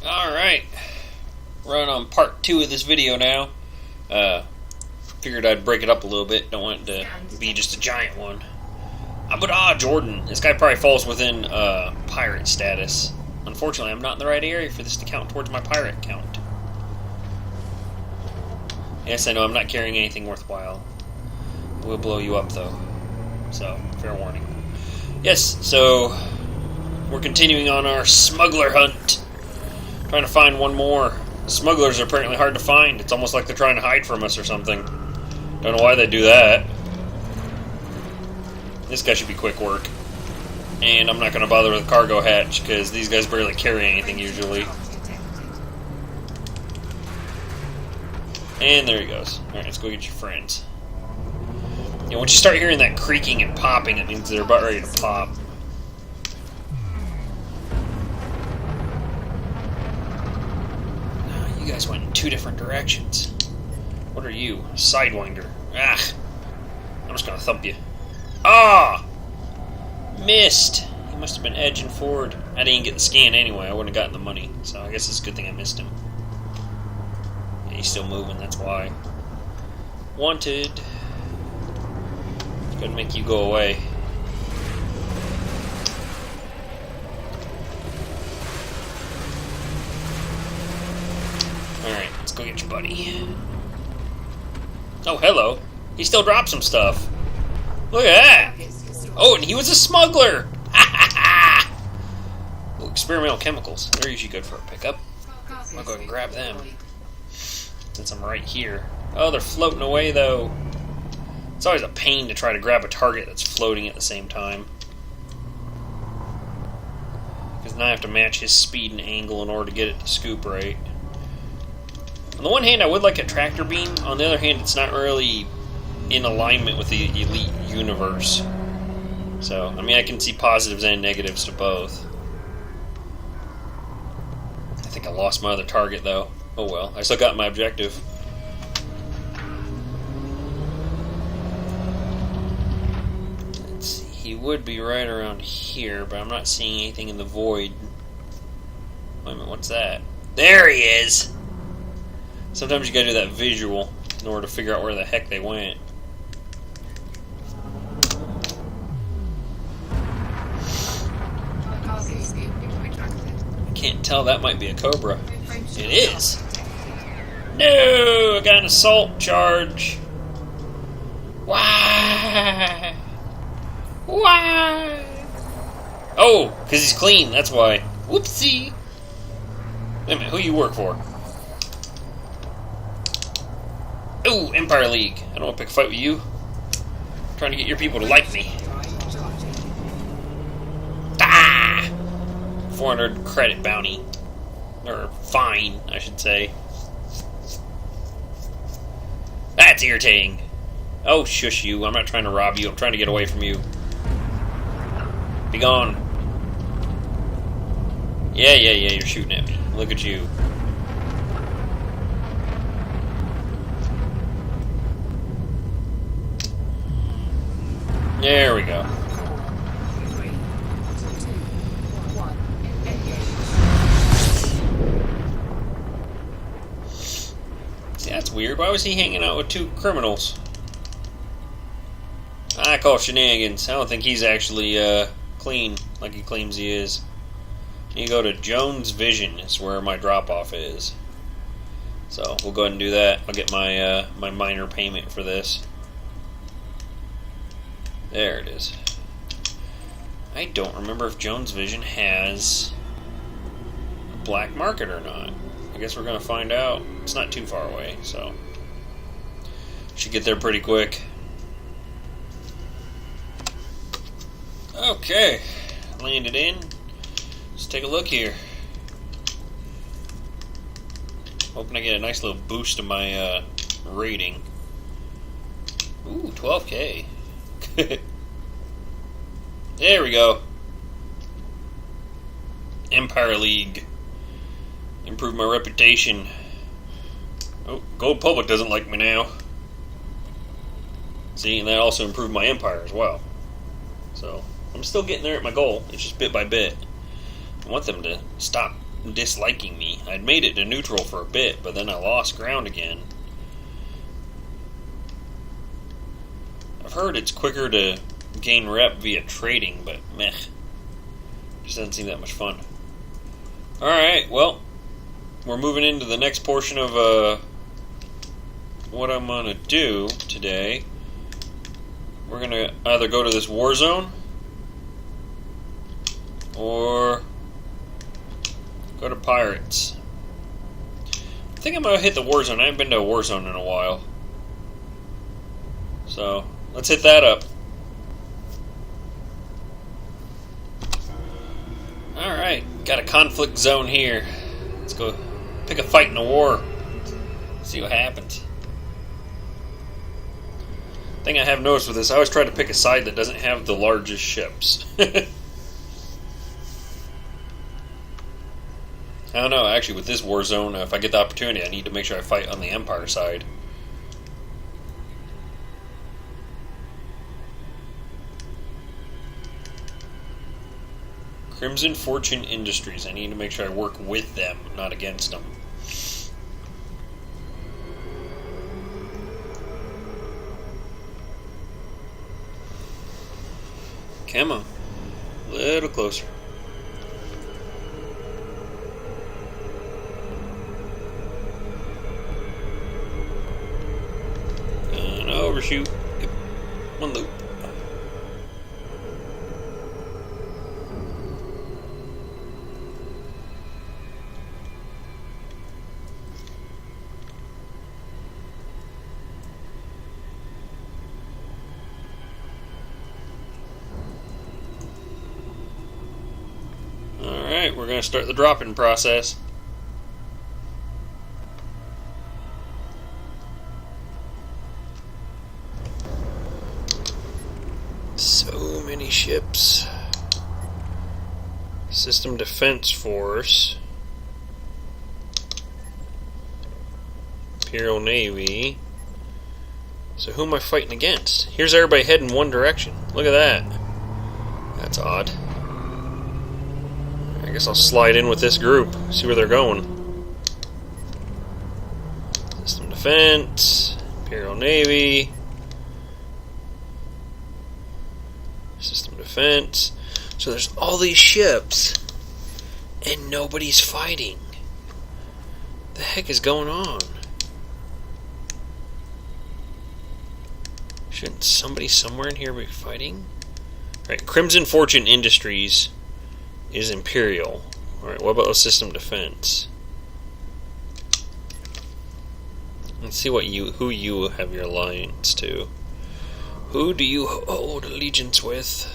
Alright, run on part 2 of this video now. Figured I'd break it up a little bit, don't want it to be just a giant one. But Jordan, this guy probably falls within pirate status. Unfortunately, I'm not in the right area for this to count towards my pirate count. Yes, I know, I'm not carrying anything worthwhile. We'll blow you up, though. So, fair warning. Yes, so we're continuing on our smuggler hunt. Trying to find one more. The smugglers are apparently hard to find. It's almost like they're trying to hide from us or something. Don't know why they do that. This guy should be quick work. And I'm not going to bother with the cargo hatch, because these guys barely carry anything usually. And there he goes. Alright, let's go get your friends. Yeah, once you start hearing that creaking and popping, it means they're about ready to pop. You guys went in 2 different directions. What are you? Sidewinder. Ah! I'm just gonna thump you. Ah! Missed! He must have been edging forward. I didn't get the scan anyway. I wouldn't have gotten the money. So I guess it's a good thing I missed him. Yeah, he's still moving, that's why. Wanted. It's gonna make you go away. Alright, let's go get your buddy. Oh, hello. He still dropped some stuff. Look at that. Oh, and he was a smuggler. Ooh, experimental chemicals. They're usually good for a pickup. I'll go and grab them. Since I'm right here. Oh, they're floating away, though. It's always a pain to try to grab a target that's floating at the same time. Because now I have to match his speed and angle in order to get it to scoop right. On the one hand, I would like a tractor beam. On the other hand, it's not really in alignment with the Elite universe. So, I mean, I can see positives and negatives to both. I think I lost my other target, though. Oh well, I still got my objective. Let's see, he would be right around here, but I'm not seeing anything in the void. Wait a minute, what's that? There he is! Sometimes you gotta do that visual in order to figure out where the heck they went. I can't tell, that might be a Cobra. It is! No! I got an assault charge! Why? Why? Oh, because he's clean, that's why. Whoopsie! Wait a minute, who you work for? Ooh, Empire League. I don't want to pick a fight with you. I'm trying to get your people to like me. Ah! 400 credit bounty. Or fine, I should say. That's irritating. Oh, shush you. I'm not trying to rob you. I'm trying to get away from you. Be gone. Yeah, you're shooting at me. Look at you. There we go. See, that's weird. Why was he hanging out with 2 criminals? I call shenanigans. I don't think he's actually clean like he claims he is. You go to Jones Vision is where my drop-off is. So we'll go ahead and do that. I'll get my my minor payment for this. There it is. I don't remember if Jones Vision has a black market or not. I guess we're going to find out. It's not too far away, so should get there pretty quick. Okay, landed in. Let's take a look here. Hoping I get a nice little boost to my rating. Ooh, 12K. There we go. Empire League. Improve my reputation. Oh, Gold Public doesn't like me now. See, and that also improved my empire as well. So, I'm still getting there at my goal. It's just bit by bit. I want them to stop disliking me. I'd made it to neutral for a bit, but then I lost ground again. I've heard it's quicker to gain rep via trading, but meh. Just doesn't seem that much fun. Alright, well, we're moving into the next portion of what I'm going to do today. We're going to either go to this Warzone or go to Pirates. I think I'm going to hit the Warzone. I haven't been to a Warzone in a while. So, let's hit that up. Alright, got a conflict zone here. Let's go pick a fight in a war. See what happens. Thing I have noticed with this, I always try to pick a side that doesn't have the largest ships. I don't know, actually with this Warzone, if I get the opportunity, I need to make sure I fight on the Empire side. Crimson Fortune Industries. I need to make sure I work with them, not against them. Come on. A little closer. And overshoot. Yep. One loop. Alright, we're going to start the drop-in process. So many ships. System Defense Force. Imperial Navy. So who am I fighting against? Here's everybody heading one direction. Look at that. That's odd. I guess I'll slide in with this group, see where they're going. System Defense, Imperial Navy, System Defense. So there's all these ships, and nobody's fighting. The heck is going on? Shouldn't somebody somewhere in here be fighting? Alright, Crimson Fortune Industries is Imperial. Alright, what about System Defense? Let's see who you have your alliance to. Who do you hold allegiance with?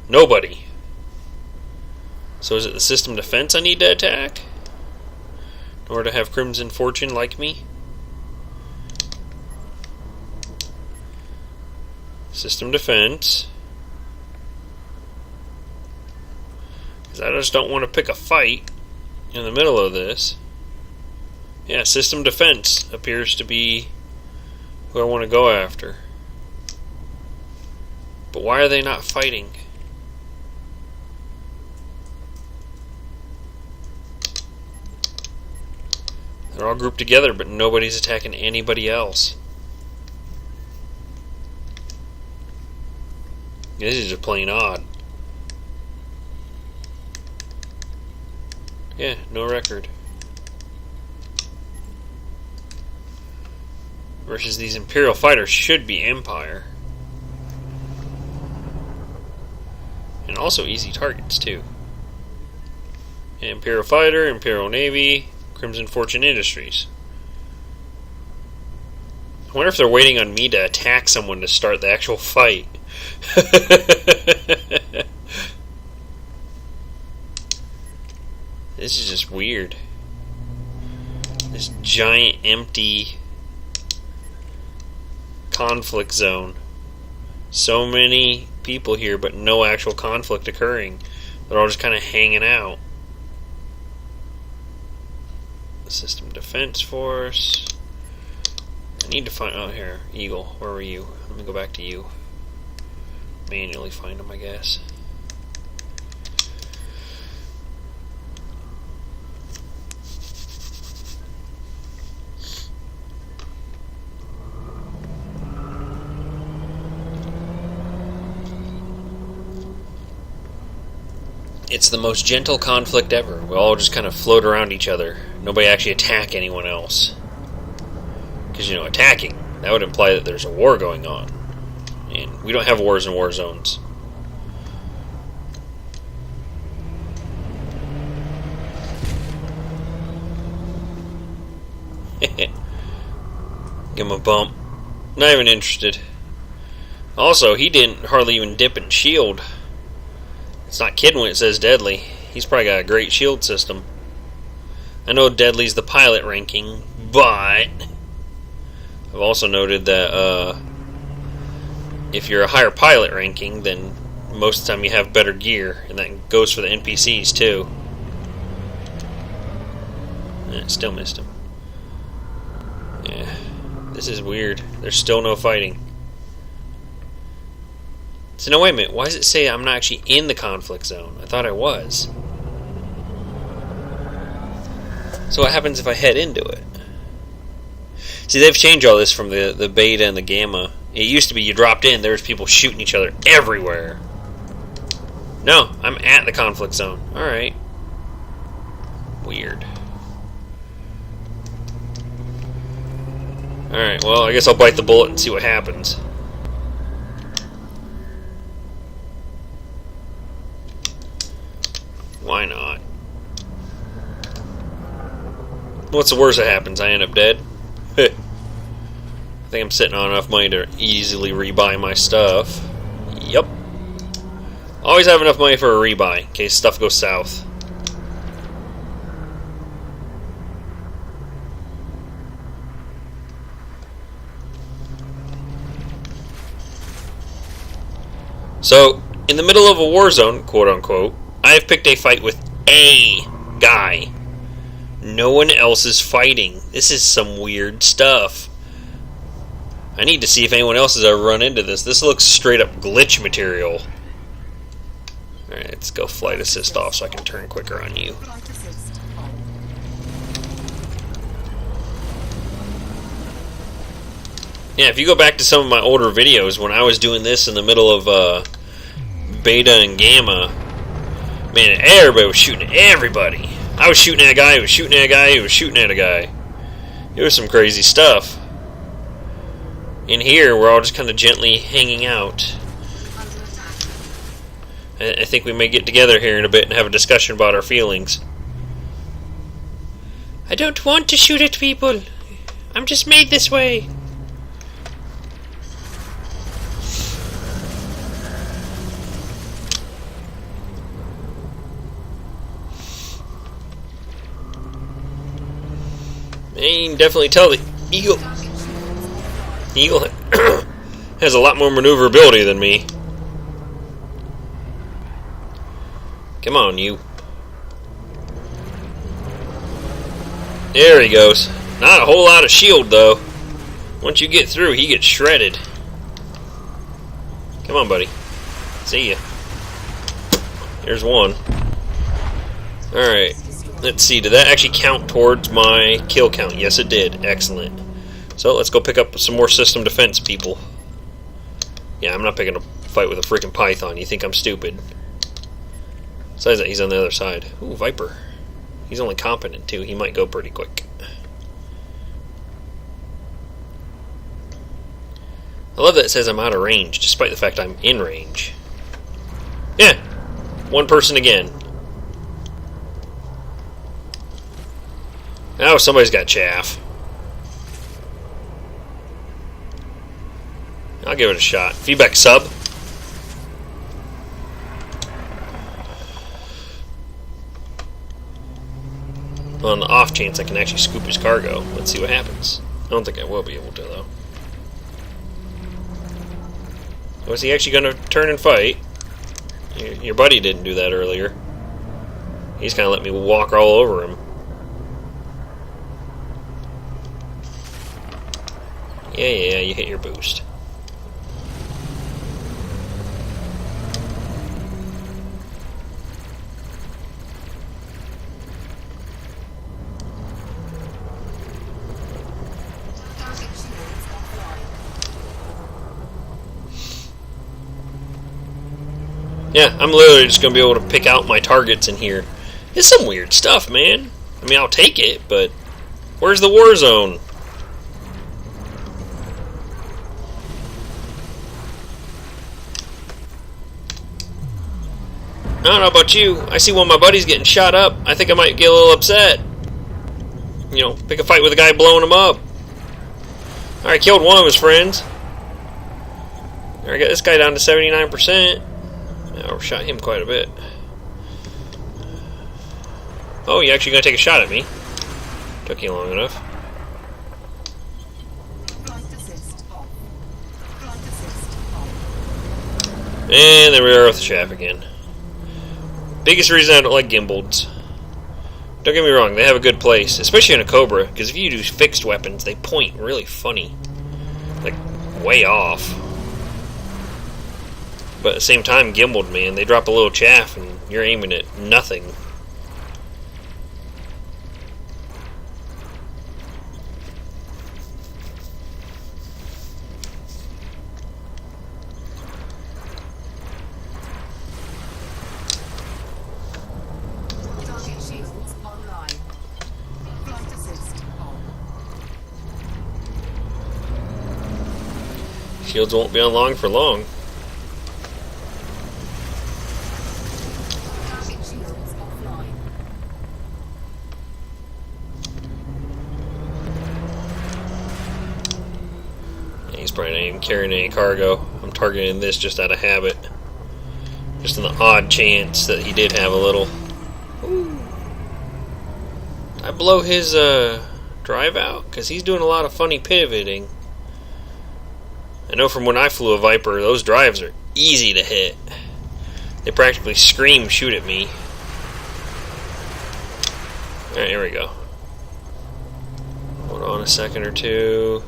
Nobody. So is it the System Defense I need to attack? In order to have Crimson Fortune like me? System Defense. Because I just don't want to pick a fight in the middle of this. Yeah, System Defense appears to be who I want to go after. But why are they not fighting? They're all grouped together, but nobody's attacking anybody else. This is just plain odd. Yeah, no record. Versus these Imperial fighters should be Empire. And also easy targets, too. Imperial Fighter, Imperial Navy, Crimson Fortune Industries. I wonder if they're waiting on me to attack someone to start the actual fight. This is just weird. This giant empty conflict zone. So many people here, but no actual conflict occurring. They're all just kind of hanging out. System Defense Force. I need to find... Oh, here. Eagle. Where were you? Let me go back to you. Manually find them, I guess. It's the most gentle conflict ever. We all just kind of float around each other. Nobody actually attack anyone else. Because, you know, attacking, that would imply that there's a war going on. And we don't have wars in war zones. Give him a bump. Not even interested. Also, he didn't hardly even dip in shield. It's not kidding when it says deadly. He's probably got a great shield system. I know deadly's the pilot ranking, but I've also noted that if you're a higher pilot ranking, then most of the time you have better gear, and that goes for the NPCs too. Still missed him. Yeah, this is weird. There's still no fighting. So no, wait a minute. Why does it say I'm not actually in the conflict zone? I thought I was. So what happens if I head into it? See, they've changed all this from the beta and the gamma. It used to be you dropped in, there was people shooting each other everywhere. No, I'm at the conflict zone. Alright. Weird. Alright, well, I guess I'll bite the bullet and see what happens. Why not? What's the worst that happens? I end up dead? I think I'm sitting on enough money to easily rebuy my stuff. Yep. Always have enough money for a rebuy in case stuff goes south. So, in the middle of a war zone, quote unquote, I have picked a fight with a guy. No one else is fighting. This is some weird stuff. I need to see if anyone else has ever run into this. This looks straight up glitch material. Alright, let's go flight assist off so I can turn quicker on you. Yeah, if you go back to some of my older videos when I was doing this in the middle of beta and gamma, man, everybody was shooting at everybody. I was shooting at a guy, he was shooting at a guy, he was shooting at a guy. It was some crazy stuff. In here, we're all just kind of gently hanging out. I think we may get together here in a bit and have a discussion about our feelings. I don't want to shoot at people. I'm just made this way. You can definitely tell the Eagle has a lot more maneuverability than me. Come on, you. There he goes. Not a whole lot of shield, though. Once you get through, he gets shredded. Come on, buddy. See ya. There's one. Alright. Let's see, did that actually count towards my kill count? Yes, it did. Excellent. So, let's go pick up some more system defense people. Yeah, I'm not picking a fight with a freaking python. You think I'm stupid. Besides that, he's on the other side. Ooh, Viper. He's only competent, too. He might go pretty quick. I love that it says I'm out of range, despite the fact I'm in range. Yeah! One person again. Oh, somebody's got chaff. I'll give it a shot. Feedback sub. Well, on the off chance I can actually scoop his cargo. Let's see what happens. I don't think I will be able to, though. Was he actually going to turn and fight? Your buddy didn't do that earlier. He's kind of let me walk all over him. Yeah, you hit your boost. Yeah, I'm literally just going to be able to pick out my targets in here. It's some weird stuff, man. I mean, I'll take it, but where's the Warzone? I don't know about you. I see one of my buddies getting shot up. I think I might get a little upset. You know, pick a fight with a guy blowing him up. Alright, killed one of his friends. Alright, got this guy down to 79%. I shot him quite a bit. Oh, you actually gonna take a shot at me? Took you long enough. And there we are with the chaff again. Biggest reason I don't like gimbals. Don't get me wrong, they have a good place, especially in a Cobra, because if you use fixed weapons, they point really funny. Like, way off. But at the same time, gimbaled, man, they drop a little chaff and you're aiming at nothing. Shields won't be on long for long. Yeah, he's probably not even carrying any cargo. I'm targeting this just out of habit. Just in the odd chance that he did have a little. Ooh. Did I blow his drive out? Because he's doing a lot of funny pivoting. I know from when I flew a Viper, those drives are easy to hit. They practically scream, shoot at me. Alright, here we go. Hold on a second or two.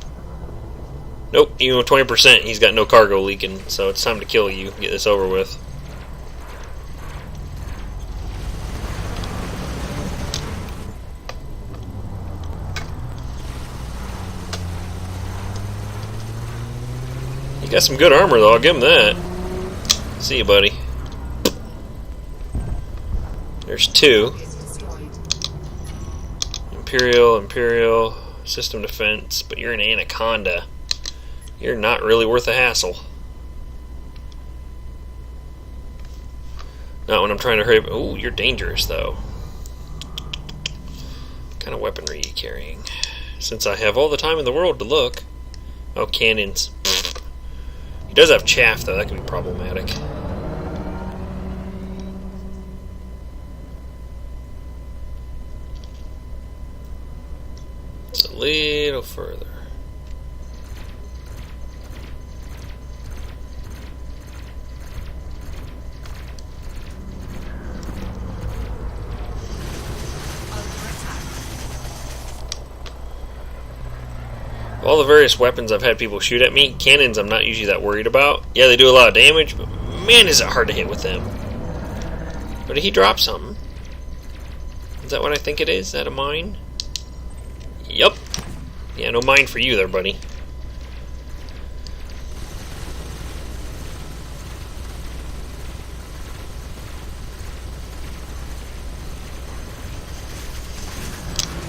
Nope, even with 20%, he's got no cargo leaking, so it's time to kill you. Get this over with. You got some good armor, though. I'll give him that. See you, buddy. There's two. Imperial, system defense. But you're an Anaconda. You're not really worth a hassle. Not when I'm trying to hurry up. Oh, you're dangerous, though. What kind of weaponry are you carrying? Since I have all the time in the world to look. Oh, cannons. He does have chaff, though. That could be problematic. It's a little further. All the various weapons I've had people shoot at me, cannons I'm not usually that worried about. Yeah, they do a lot of damage, but man, is it hard to hit with them. But did he drop something? Is that what I think it is? Is that a mine? Yup. Yeah, no mine for you there, buddy.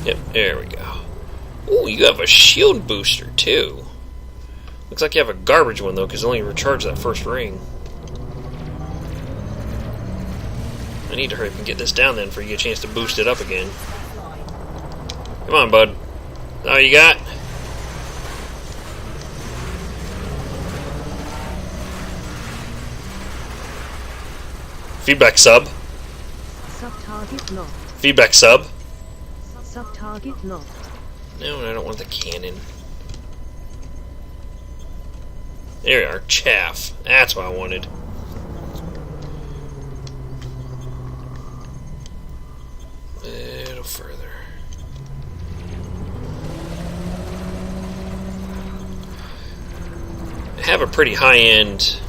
Yep, there we go. Ooh, you have a shield booster, too. Looks like you have a garbage one, though, because it only recharged that first ring. I need to hurry up and get this down, then, for you get a chance to boost it up again. Come on, bud. Oh, you got? Feedback sub. Sub-target locked. Feedback sub. Sub-target locked. No, I don't want the cannon. There we are, chaff. That's what I wanted. A little further. I have a pretty high-end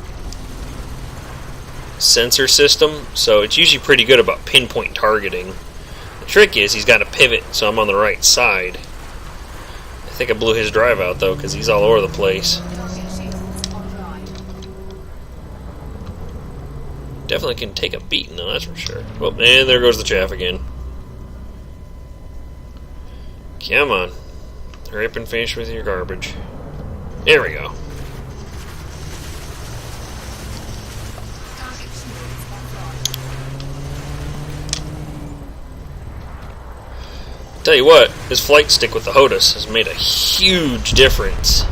sensor system, so it's usually pretty good about pinpoint targeting. The trick is he's got a pivot, so I'm on the right side. I think I blew his drive out, though, because he's all over the place. Definitely can take a beating, though, that's for sure. Well, and there goes the chaff again. Come on. Hurry up and finish with your garbage. There we go. Tell you what, this flight stick with the HOTAS has made a huge difference.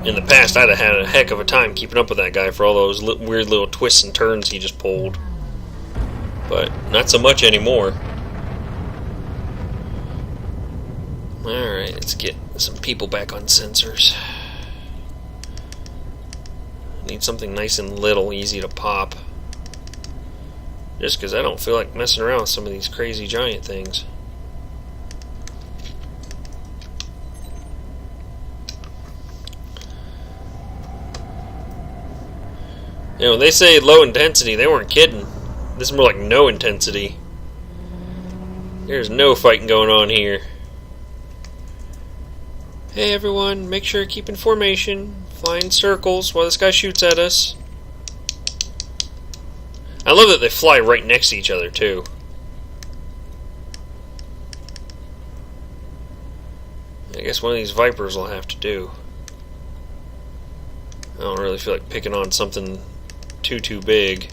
In the past, I'd have had a heck of a time keeping up with that guy for all those weird little twists and turns he just pulled. But not so much anymore. Alright, let's get some people back on sensors. Need something nice and little, easy to pop. Just because I don't feel like messing around with some of these crazy giant things. You know, when they say low intensity, they weren't kidding. This is more like no intensity. There's no fighting going on here. Hey everyone, make sure to keep in formation. Fly in circles while this guy shoots at us. I love that they fly right next to each other, too. I guess one of these Vipers will have to do. I don't really feel like picking on something too big.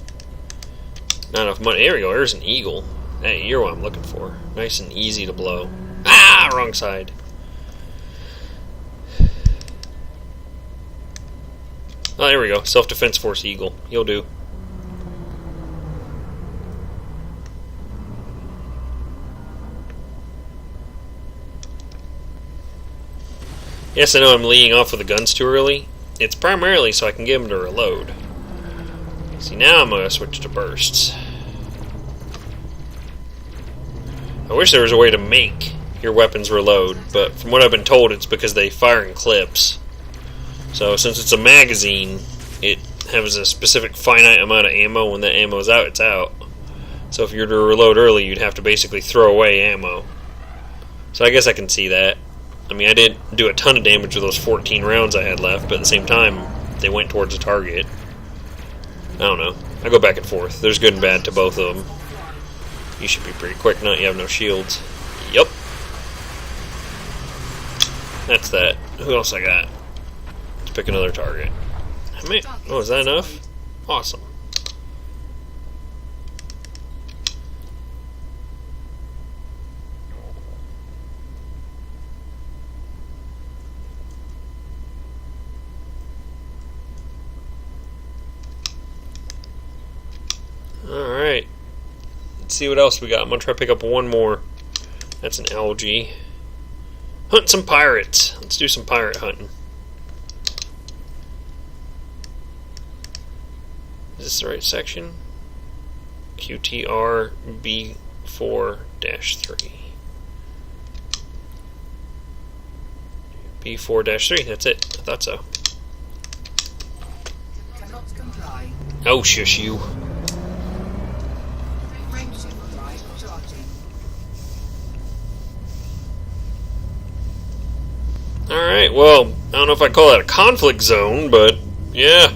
Not enough money. There we go, there's an Eagle. Hey, you're what I'm looking for. Nice and easy to blow. Ah, wrong side. Oh, there we go. Self-Defense Force Eagle. You'll do. Yes, I know I'm leading off with the guns too early. It's primarily so I can get them to reload. See, now I'm going to switch to bursts. I wish there was a way to make your weapons reload, but from what I've been told, it's because they fire in clips. So since it's a magazine, it has a specific finite amount of ammo. When that ammo is out, it's out. So if you're to reload early, you'd have to basically throw away ammo. So I guess I can see that. I mean, I didn't do a ton of damage with those 14 rounds I had left, but at the same time, they went towards the target. I don't know. I go back and forth. There's good and bad to both of them. You should be pretty quick now. You have no shields. Yup. That's that. Who else I got? Let's pick another target. How many? Oh, is that enough? Awesome. Alright. Let's see what else we got. I'm going to try to pick up one more. That's an algae. Hunt some pirates. Let's do some pirate hunting. Is this the right section? QTR B4-3. B4-3, that's it. I thought so. Cannot comply. Oh, shush you. Frameshift drive charging. Alright, well, I don't know if I call that a conflict zone, but yeah.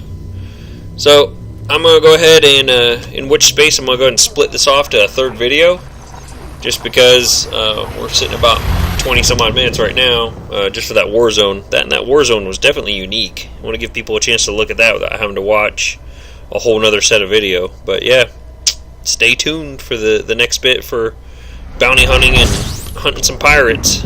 So, I'm going to go ahead and, in which space I'm going to go ahead and split this off to a third video. Just because we're sitting about 20 some odd minutes right now, just for that Warzone. That Warzone was definitely unique. I want to give people a chance to look at that without having to watch a whole nother set of video. But yeah, stay tuned for the next bit for bounty hunting and hunting some pirates.